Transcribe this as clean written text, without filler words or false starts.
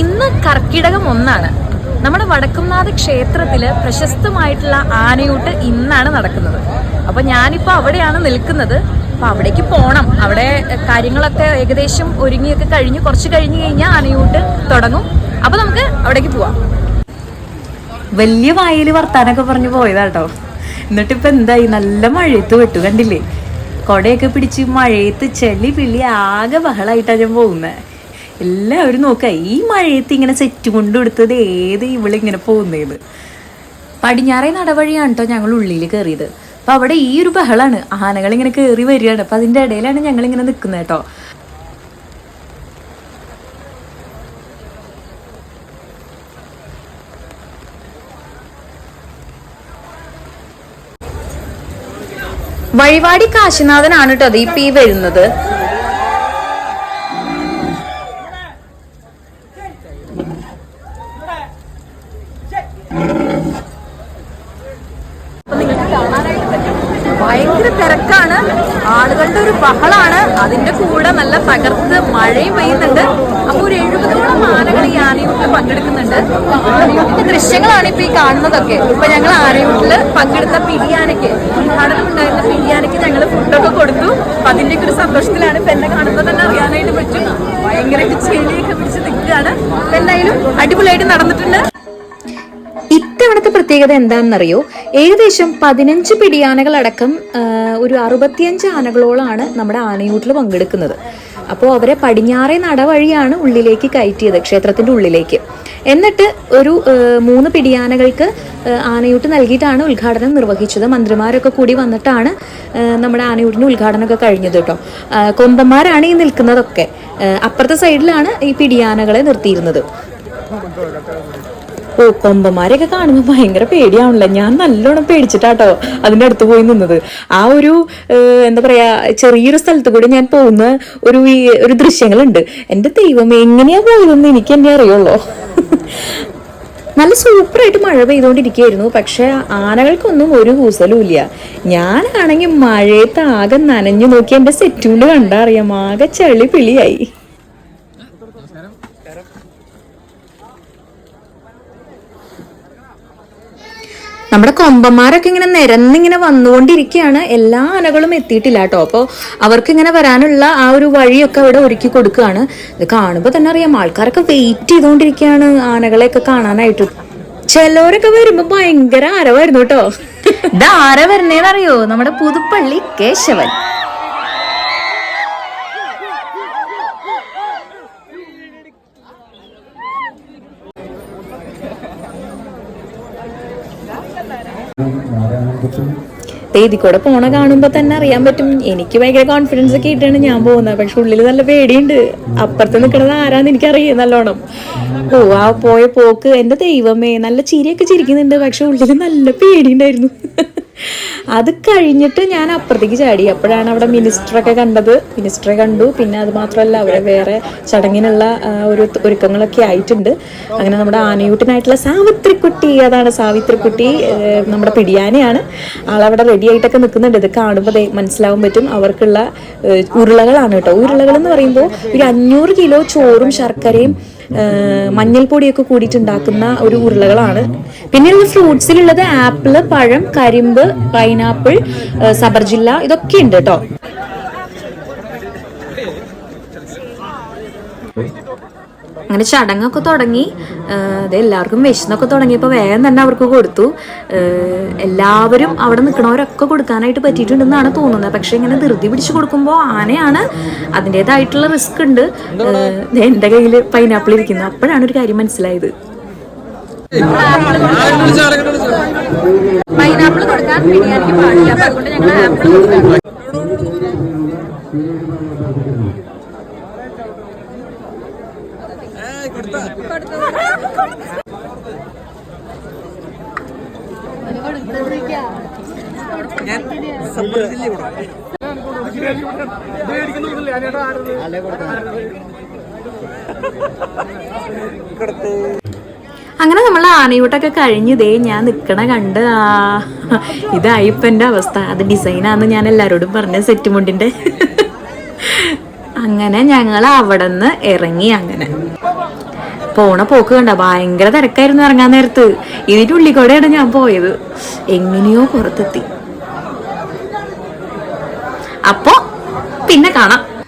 ഇന്ന് കർക്കിടകം 1 നമ്മുടെ വടക്കുംനാഥ ക്ഷേത്രത്തില് പ്രശസ്തമായിട്ടുള്ള ആനയൂട്ട് ഇന്നാണ് നടക്കുന്നത്. അപ്പൊ ഞാനിപ്പോ അവിടെയാണ് നിൽക്കുന്നത്. അപ്പൊ അവിടേക്ക് പോണം. അവിടെ കാര്യങ്ങളൊക്കെ ഏകദേശം ഒരുങ്ങിയൊക്കെ കഴിഞ്ഞ് കുറച്ച് കഴിഞ്ഞ് കഴിഞ്ഞാൽ ആനയൂട്ട് തുടങ്ങും. അപ്പൊ നമുക്ക് അവിടേക്ക് പോവാം. വലിയ വായിൽ വർത്താനൊക്കെ പറഞ്ഞു പോയതാട്ടോ. എന്നിട്ടിപ്പോ എന്തായി, നല്ല മഴയത്ത് വെട്ടു കണ്ടില്ലേ. കൊടയൊക്കെ പിടിച്ച് മഴയത്ത് ചെളി പിള്ളി ആകെ ബഹളായിട്ടാണ് ഞാൻ പോകുന്നത്. എല്ലാവരും നോക്കുക, ഈ മഴയത്ത് ഇങ്ങനെ സെറ്റ് കൊണ്ടെടുത്തത് ഏത് ഇവളിങ്ങനെ പോകുന്നത്. പടിഞ്ഞാറേ നടവഴിയാണ് കേട്ടോ ഞങ്ങൾ ഉള്ളിൽ കയറിയത്. അപ്പം അവിടെ ഈ ഒരു ബഹളാണ്, ആനകൾ ഇങ്ങനെ കയറി വരികയാണ്. അപ്പം അതിൻ്റെ ഇടയിലാണ് ഞങ്ങളിങ്ങനെ നിൽക്കുന്നത് കേട്ടോ. വഴിവാടി കാശിനാഥനാണ് കേട്ടോ അത് ഇപ്പം ഈ വരുന്നത്. ഭയങ്കര തിരക്കാണ്, ആളുകളുടെ ഒരു ബഹളാണ്. അതിന്റെ കൂടെ നല്ല തകർത്ത് മഴയും പെയ്യുന്നുണ്ട്. അപ്പൊ ഒരു 70ഓളം ആനകൾ ഈ ആനയൂട്ടിൽ പങ്കെടുക്കുന്നുണ്ട്. ആനയൂട്ടിന്റെ ദൃശ്യങ്ങളാണ് ഇപ്പൊ ഈ കാണുന്നതൊക്കെ. ഇപ്പൊ ഞങ്ങൾ ആനയൂട്ടില് പങ്കെടുത്ത പിടിയാനയ്ക്ക്, ഉദ്ഘാടനമുണ്ടായിരുന്ന പിടിയാനയ്ക്ക് ഞങ്ങൾ ഫുഡൊക്കെ കൊടുത്തു. അപ്പൊ അതിന്റെയൊക്കെ ഒരു സന്തോഷത്തിലാണ്. ഇപ്പൊ എന്നെ കാണുമ്പോൾ തന്നെ അറിയാനായിട്ട് പറ്റും, ഭയങ്കരമായിട്ട് ചെളിയൊക്കെ പിടിച്ച് നിൽക്കുകയാണ്. അപ്പൊ എന്തായാലും അടിപൊളിയായിട്ട് നടന്നിട്ടുണ്ട്. ഇത്തവണത്തെ പ്രത്യേകത എന്താണെന്നറിയോ, ഏകദേശം 15 പിടിയാനകളടക്കം ഒരു 65 ആനകളോളാണ് നമ്മുടെ ആനയൂട്ടിൽ പങ്കെടുക്കുന്നത്. അപ്പോൾ അവരെ പടിഞ്ഞാറേ നട വഴിയാണ് ഉള്ളിലേക്ക് കയറ്റിയത്, ക്ഷേത്രത്തിൻ്റെ ഉള്ളിലേക്ക്. എന്നിട്ട് ഒരു 3 പിടിയാനകൾക്ക് ആനയൂട്ട് നൽകിയിട്ടാണ് ഉദ്ഘാടനം നിർവഹിച്ചത്. മന്ത്രിമാരൊക്കെ കൂടി വന്നിട്ടാണ് നമ്മുടെ ആനയൂട്ടിൻ്റെ ഉദ്ഘാടനമൊക്കെ കഴിഞ്ഞത് കേട്ടോ. കൊമ്പന്മാരാണ് ഈ നിൽക്കുന്നതൊക്കെ. അപ്പുറത്തെ സൈഡിലാണ് ഈ പിടിയാനകളെ നിർത്തിയിരുന്നത്. ഓ, കൊമ്പന്മാരെയൊക്കെ കാണുമ്പോൾ ഭയങ്കര പേടിയാവണല്ലോ. ഞാൻ നല്ലോണം പേടിച്ചിട്ടാട്ടോ അതിൻ്റെ അടുത്ത് പോയി നിന്നത്. ആ ഒരു എന്താ പറയാ, ചെറിയൊരു സ്ഥലത്ത് കൂടി ഞാൻ പോകുന്ന ഒരു ദൃശ്യങ്ങളുണ്ട്. എൻ്റെ ദൈവം, എങ്ങനെയാ പോയതെന്ന് എനിക്ക് തന്നെ അറിയുള്ളൂ. നല്ല സൂപ്പറായിട്ട് മഴ പെയ്തുകൊണ്ടിരിക്കുകയായിരുന്നു. പക്ഷെ ആനകൾക്കൊന്നും ഒരു കൂസലും ഇല്ല. ഞാനാണെങ്കിൽ മഴയത്ത് ആകെ നനഞ്ഞു നോക്കി എൻ്റെ സെറ്റുകൊണ്ട് കണ്ടാ അറിയാം, ആകെ ചെളി പിളിയായി. നമ്മുടെ കൊമ്പന്മാരൊക്കെ ഇങ്ങനെ നിരന്നിങ്ങനെ വന്നുകൊണ്ടിരിക്കുകയാണ്. എല്ലാ ആനകളും എത്തിയിട്ടില്ല കേട്ടോ. അപ്പോൾ അവർക്ക് ഇങ്ങനെ വരാനുള്ള ആ ഒരു വഴിയൊക്കെ അവിടെ ഒരുക്കി കൊടുക്കുകയാണ്. ഇത് കാണുമ്പോൾ തന്നെ അറിയാം, ആൾക്കാരൊക്കെ വെയിറ്റ് ചെയ്തുകൊണ്ടിരിക്കുകയാണ് ആനകളെയൊക്കെ കാണാനായിട്ട്. ചിലവരൊക്കെ വരുമ്പോൾ ഭയങ്കര ആരവായിരുന്നു കേട്ടോ. ഇത് ആര വരുന്നേന്നറിയോ, നമ്മുടെ പുതുപ്പള്ളി കേശവൻ. ഇതിൽ പോണ കാണുമ്പോ തന്നെ അറിയാൻ പറ്റും, എനിക്ക് ഭയങ്കര കോൺഫിഡൻസ് ഒക്കെ ഇട്ടാണ് ഞാൻ പോകുന്നത്. പക്ഷെ ഉള്ളിൽ നല്ല പേടിയുണ്ട്. അപ്പുറത്ത് നിൽക്കുന്നത് ആരാന്ന് എനിക്കറിയാം നല്ലോണം. ഓ, ആ പോയ പോക്ക് എൻ്റെ ദൈവമേ, നല്ല ചിരിയൊക്കെ ചിരിക്കുന്നുണ്ട്. പക്ഷെ ഉള്ളിൽ നല്ല പേടിയുണ്ടായിരുന്നു. അത് കഴിഞ്ഞിട്ട് ഞാൻ അപ്പുറത്തേക്ക് ചാടി. അപ്പോഴാണ് അവിടെ മിനിസ്റ്ററൊക്കെ കണ്ടത്. മിനിസ്റ്ററെ കണ്ടു. പിന്നെ അത് മാത്രമല്ല, അവിടെ വേറെ ചടങ്ങിനുള്ള ഒരു ഒരുക്കങ്ങളൊക്കെ ആയിട്ടുണ്ട്. അങ്ങനെ നമ്മുടെ ആനയൂട്ടിനായിട്ടുള്ള സാവിത്രിക്കുട്ടി, അതാണ് സാവിത്രിക്കുട്ടി, നമ്മുടെ പിടിയാനയാണ്. ആളവിടെ റെഡി ആയിട്ടൊക്കെ നിൽക്കുന്നുണ്ട്. ഇത് കാണുമ്പോൾ മനസ്സിലാവാൻ പറ്റും അവർക്കുള്ള ഉരുളകളാണ് കേട്ടോ. ഉരുളകൾ എന്ന് പറയുമ്പോൾ ഒരു 500 കിലോ ചോറും ശർക്കരയും മഞ്ഞൾപ്പൊടിയൊക്കെ കൂടിയിട്ടുണ്ടാക്കുന്ന ഒരു ഉരുളകളാണ്. പിന്നെയുള്ള ഫ്രൂട്ട്സിലുള്ളത് ആപ്പിള്, പഴം, കരിമ്പ്, പൈനാപ്പിൾ, സബർജില്ല, ഇതൊക്കെ ഉണ്ട് കേട്ടോ. അങ്ങനെ ചടങ്ങൊക്കെ തുടങ്ങി. അത് എല്ലാവർക്കും വിശന്നൊക്കെ തുടങ്ങിയപ്പോൾ വേഗം തന്നെ അവർക്ക് കൊടുത്തു. എല്ലാവരും അവിടെ നിൽക്കണവരൊക്കെ കൊടുക്കാനായിട്ട് പറ്റിയിട്ടുണ്ടെന്നാണ് തോന്നുന്നത്. പക്ഷെ ഇങ്ങനെ ധൃതി പിടിച്ച് കൊടുക്കുമ്പോൾ ആനയാണ്, അതിൻ്റെതായിട്ടുള്ള റിസ്ക് ഉണ്ട്. എൻ്റെ കയ്യിൽ പൈനാപ്പിൾ ഇരിക്കുന്നു. അപ്പോഴാണ് ഒരു കാര്യം മനസ്സിലായത്. പൈനാപ്പിൾ കൊടുക്കാൻ ബിരിയാണിക്ക് പാടില്ല, അതുകൊണ്ട് ഞങ്ങൾ ആപ്പിൾ കൊടുക്കാം. അങ്ങനെ നമ്മൾ ആനയൂട്ടൊക്കെ കഴിഞ്ഞതേ ഞാൻ നിൽക്കണ കണ്ട് ഇതായിപ്പോൾ എൻ്റെ അവസ്ഥ. അത് ഡിസൈനാന്ന് ഞാൻ എല്ലാവരോടും പറഞ്ഞ സെറ്റ് മുണ്ടിൻ്റെ. അങ്ങനെ ഞങ്ങൾ അവിടെ നിന്ന് ഇറങ്ങി. അങ്ങനെ പോണ പോക്ക് കണ്ട ഭയങ്കര തിരക്കായിരുന്നു ഇറങ്ങാൻ നേരത്ത്. ഇതിന്റെ ഉള്ളിക്കൂടെയാണ് ഞാൻ പോയത്. എങ്ങനെയോ പുറത്തെത്തി. അപ്പോ പിന്നെ കാണാം.